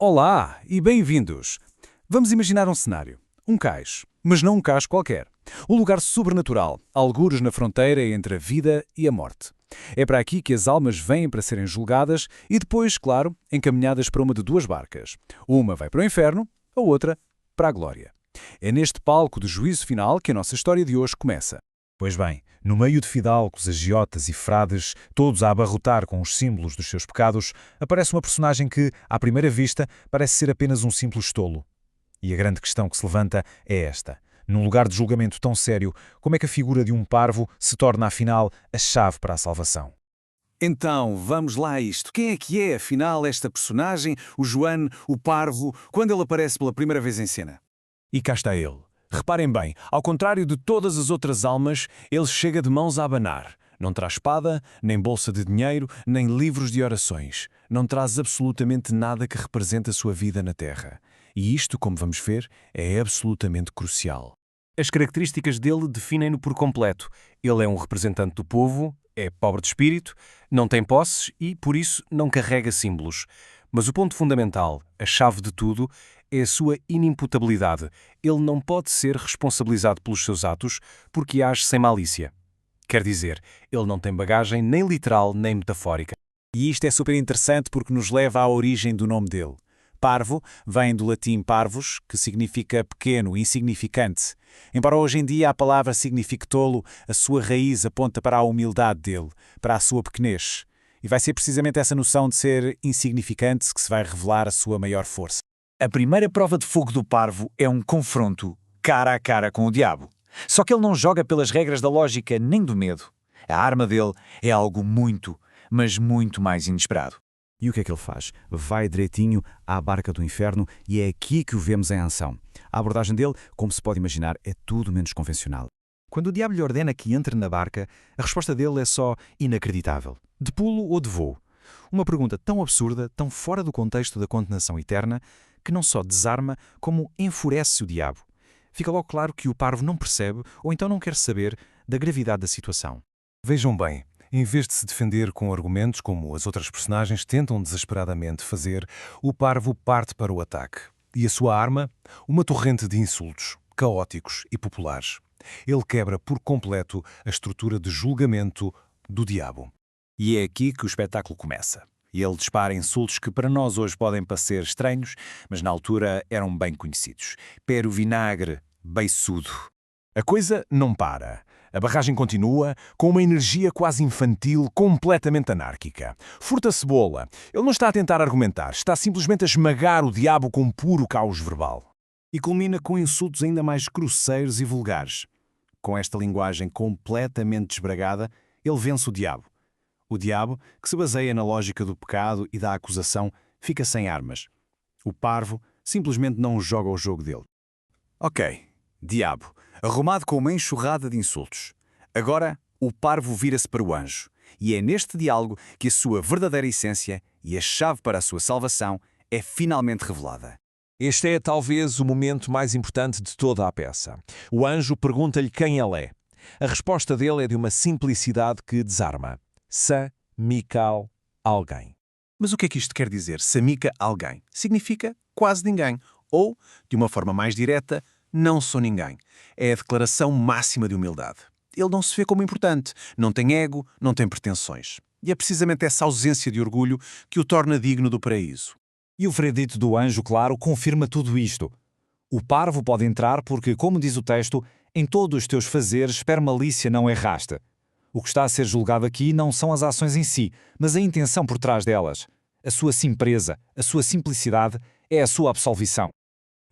Olá e bem-vindos! Vamos imaginar um cenário. Um cais, mas não um cais qualquer. Um lugar sobrenatural, algures na fronteira entre a vida e a morte. É para aqui que as almas vêm para serem julgadas e depois, claro, encaminhadas para uma de duas barcas. Uma vai para o inferno, a outra para a glória. É neste palco do juízo final que a nossa história de hoje começa. Pois bem, no meio de fidalgos, agiotas e frades, todos a abarrotar com os símbolos dos seus pecados, aparece uma personagem que, à primeira vista, parece ser apenas um simples tolo. E a grande questão que se levanta é esta. Num lugar de julgamento tão sério, como é que a figura de um parvo se torna, afinal, a chave para a salvação? Então, vamos lá a isto. Quem é que é, afinal, esta personagem, o João, o Parvo, quando ele aparece pela primeira vez em cena? E cá está ele. Reparem bem, ao contrário de todas as outras almas, ele chega de mãos a abanar. Não traz espada, nem bolsa de dinheiro, nem livros de orações. Não traz absolutamente nada que represente a sua vida na Terra. E isto, como vamos ver, é absolutamente crucial. As características dele definem-no por completo. Ele é um representante do povo, é pobre de espírito, não tem posses e, por isso, não carrega símbolos. Mas o ponto fundamental, a chave de tudo, é a sua inimputabilidade. Ele não pode ser responsabilizado pelos seus atos porque age sem malícia. Quer dizer, ele não tem bagagem nem literal nem metafórica. E isto é super interessante porque nos leva à origem do nome dele. Parvo vem do latim parvus, que significa pequeno, insignificante. Embora hoje em dia a palavra signifique tolo, a sua raiz aponta para a humildade dele, para a sua pequenez. E vai ser precisamente essa noção de ser insignificante que se vai revelar a sua maior força. A primeira prova de fogo do Parvo é um confronto cara a cara com o diabo. Só que ele não joga pelas regras da lógica nem do medo. A arma dele é algo muito, mas muito mais inesperado. E o que é que ele faz? Vai direitinho à barca do inferno e é aqui que o vemos em ação. A abordagem dele, como se pode imaginar, é tudo menos convencional. Quando o diabo lhe ordena que entre na barca, a resposta dele é só inacreditável. De pulo ou de voo? Uma pergunta tão absurda, tão fora do contexto da condenação eterna, que não só desarma, como enfurece o diabo. Fica logo claro que o parvo não percebe ou então não quer saber da gravidade da situação. Vejam bem, em vez de se defender com argumentos como as outras personagens tentam desesperadamente fazer, o parvo parte para o ataque. E a sua arma? Uma torrente de insultos, caóticos e populares. Ele quebra por completo a estrutura de julgamento do diabo. E é aqui que o espetáculo começa. Ele dispara insultos que para nós hoje podem parecer estranhos, mas na altura eram bem conhecidos. Pero vinagre, beiçudo. A coisa não para. A barragem continua, com uma energia quase infantil, completamente anárquica. Furta a cebola. Ele não está a tentar argumentar, está simplesmente a esmagar o diabo com puro caos verbal. E culmina com insultos ainda mais grosseiros e vulgares. Com esta linguagem completamente desbragada, ele vence o diabo. O diabo, que se baseia na lógica do pecado e da acusação, fica sem armas. O parvo simplesmente não joga o jogo dele. Ok, diabo, arrumado com uma enxurrada de insultos. Agora, o parvo vira-se para o anjo. E é neste diálogo que a sua verdadeira essência e a chave para a sua salvação é finalmente revelada. Este é talvez o momento mais importante de toda a peça. O anjo pergunta-lhe quem ele é. A resposta dele é de uma simplicidade que desarma. Sa-mi-cal, alguém. Mas o que é que isto quer dizer? Samica alguém. Significa quase ninguém. Ou, de uma forma mais direta, não sou ninguém. É a declaração máxima de humildade. Ele não se vê como importante, não tem ego, não tem pretensões. E é precisamente essa ausência de orgulho que o torna digno do paraíso. E o veredito do anjo, claro, confirma tudo isto. O parvo pode entrar porque, como diz o texto, em todos os teus fazeres permalícia não erraste. O que está a ser julgado aqui não são as ações em si, mas a intenção por trás delas. A sua simpleza, a sua simplicidade é a sua absolvição.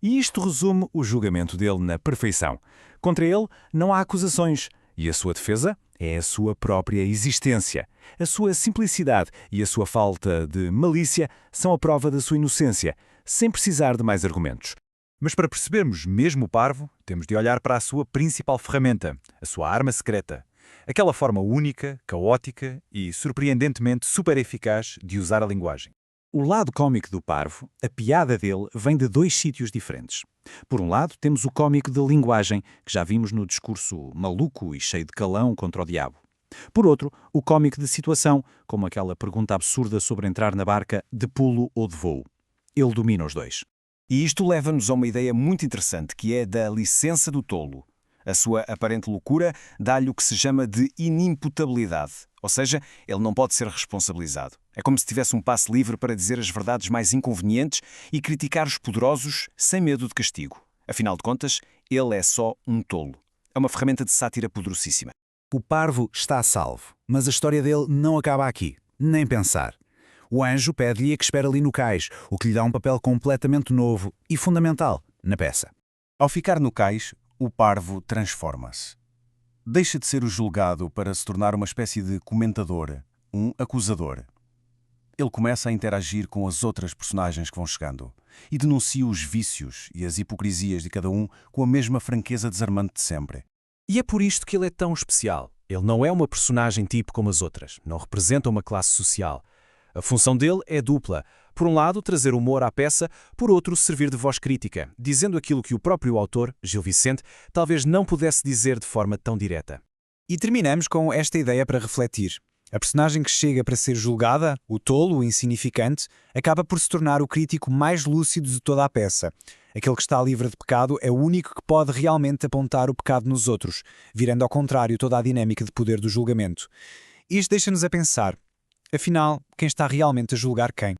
E isto resume o julgamento dele na perfeição. Contra ele não há acusações. E a sua defesa é a sua própria existência. A sua simplicidade e a sua falta de malícia são a prova da sua inocência, sem precisar de mais argumentos. Mas para percebermos mesmo o parvo, temos de olhar para a sua principal ferramenta, a sua arma secreta. Aquela forma única, caótica e surpreendentemente super eficaz de usar a linguagem. O lado cómico do parvo, a piada dele, vem de dois sítios diferentes. Por um lado, temos o cómico de linguagem, que já vimos no discurso maluco e cheio de calão contra o diabo. Por outro, o cómico de situação, como aquela pergunta absurda sobre entrar na barca de pulo ou de voo. Ele domina os dois. E isto leva-nos a uma ideia muito interessante, que é da licença do tolo. A sua aparente loucura dá-lhe o que se chama de inimputabilidade, ou seja, ele não pode ser responsabilizado. É como se tivesse um passe livre para dizer as verdades mais inconvenientes e criticar os poderosos sem medo de castigo. Afinal de contas, ele é só um tolo. É uma ferramenta de sátira poderosíssima. O parvo está salvo, mas a história dele não acaba aqui. Nem pensar. O anjo pede-lhe que espere ali no cais, o que lhe dá um papel completamente novo e fundamental na peça. Ao ficar no cais, o parvo transforma-se. Deixa de ser o julgado para se tornar uma espécie de comentador, um acusador. Ele começa a interagir com as outras personagens que vão chegando e denuncia os vícios e as hipocrisias de cada um com a mesma franqueza desarmante de sempre. E é por isto que ele é tão especial. Ele não é uma personagem tipo como as outras, não representa uma classe social. A função dele é dupla. Por um lado, trazer humor à peça, por outro, servir de voz crítica, dizendo aquilo que o próprio autor, Gil Vicente, talvez não pudesse dizer de forma tão direta. E terminamos com esta ideia para refletir. A personagem que chega para ser julgada, o tolo, o insignificante, acaba por se tornar o crítico mais lúcido de toda a peça. Aquele que está livre de pecado é o único que pode realmente apontar o pecado nos outros, virando ao contrário toda a dinâmica de poder do julgamento. Isto deixa-nos a pensar. Afinal, quem está realmente a julgar quem?